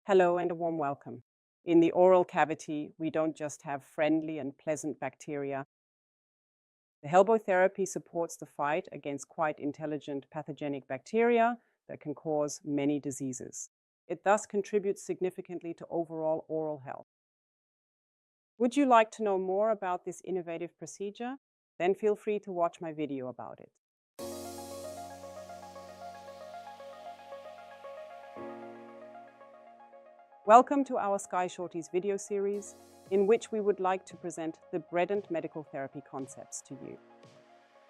Hello and a warm welcome. In the oral cavity, we don't just have friendly and pleasant bacteria. The HELBO therapy supports the fight against quite intelligent pathogenic bacteria that can cause many diseases. It thus contributes significantly to overall oral health. Would you like to know more about this innovative procedure? Then feel free to watch my video about it. Welcome to our SKY Shorties video series, in which we would like to present the BREDENT medical therapy concepts to you.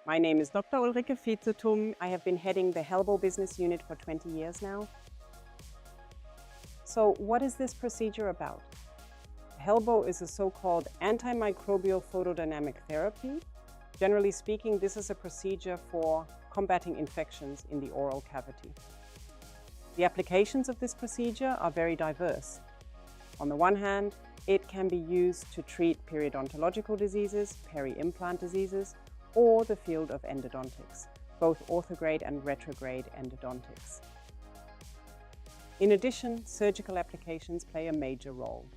My name is Dr. Ulrike Vizethum. I have been heading the HELBO business unit for 20 years now. So what is this procedure about? HELBO is a so-called antimicrobial photodynamic therapy. Generally speaking, this is a procedure for combating infections in the oral cavity. The applications of this procedure are very diverse. On the one hand, it can be used to treat periodontological diseases, peri-implant diseases, or the field of endodontics, both orthograde and retrograde endodontics. In addition, surgical applications play a major role.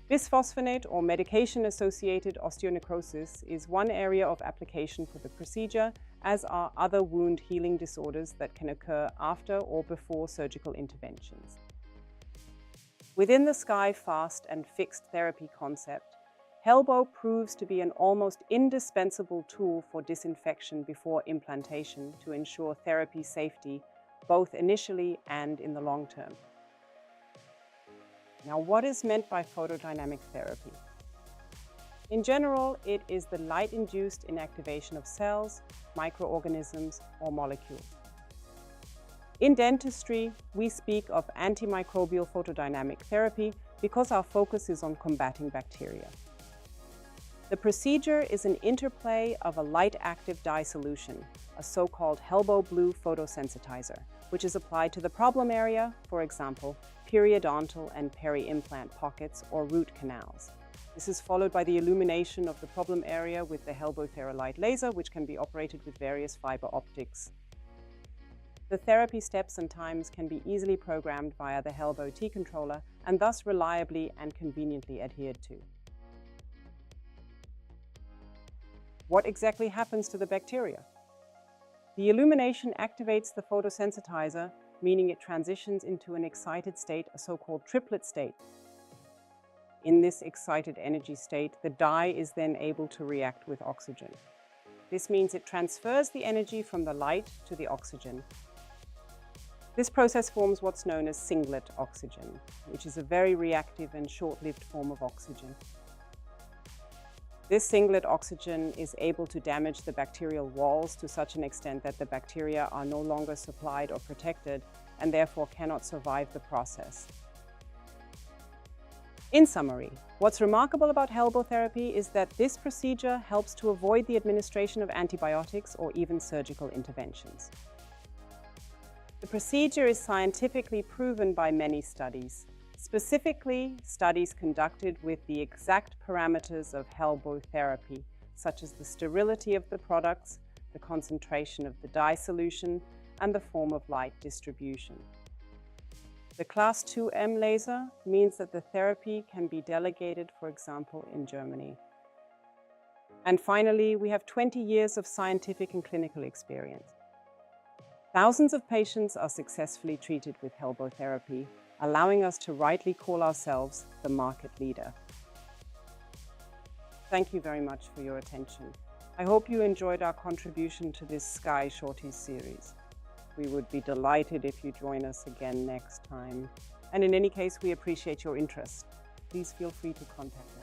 Bisphosphonate or medication-associated osteonecrosis is one area of application for the procedure, as are other wound healing disorders that can occur after or before surgical interventions. Within the SKY fast and fixed therapy concept, HELBO proves to be an almost indispensable tool for disinfection before implantation to ensure therapy safety, both initially and in the long term. Now, what is meant by photodynamic therapy? In general, it is the light-induced inactivation of cells, microorganisms, or molecules. In dentistry, we speak of antimicrobial photodynamic therapy because our focus is on combating bacteria. The procedure is an interplay of a light-active dye solution, a so-called HELBO blue photosensitizer, which is applied to the problem area, for example, periodontal and peri-implant pockets or root canals. This is followed by the illumination of the problem area with the HELBO TheraLight laser, which can be operated with various fiber optics. The therapy steps and times can be easily programmed via the HELBO T-controller and thus reliably and conveniently adhered to. What exactly happens to the bacteria? The illumination activates the photosensitizer, meaning it transitions into an excited state, a so-called triplet state. In this excited energy state, the dye is then able to react with oxygen. This means it transfers the energy from the light to the oxygen. This process forms what's known as singlet oxygen, which is a very reactive and short-lived form of oxygen. This singlet oxygen is able to damage the bacterial walls to such an extent that the bacteria are no longer supplied or protected and therefore cannot survive the process. In summary, what's remarkable about HELBO therapy is that this procedure helps to avoid the administration of antibiotics or even surgical interventions. The procedure is scientifically proven by many studies. Specifically, studies conducted with the exact parameters of HELBO therapy, such as the sterility of the products, the concentration of the dye solution, and the form of light distribution. The Class 2M laser means that the therapy can be delegated, for example, in Germany. And finally, we have 20 years of scientific and clinical experience. Thousands of patients are successfully treated with HELBO therapy, allowing us to rightly call ourselves the market leader. Thank you very much for your attention. I hope you enjoyed our contribution to this SKY Shorties series. We would be delighted if you join us again next time. And in any case, we appreciate your interest. Please feel free to contact us.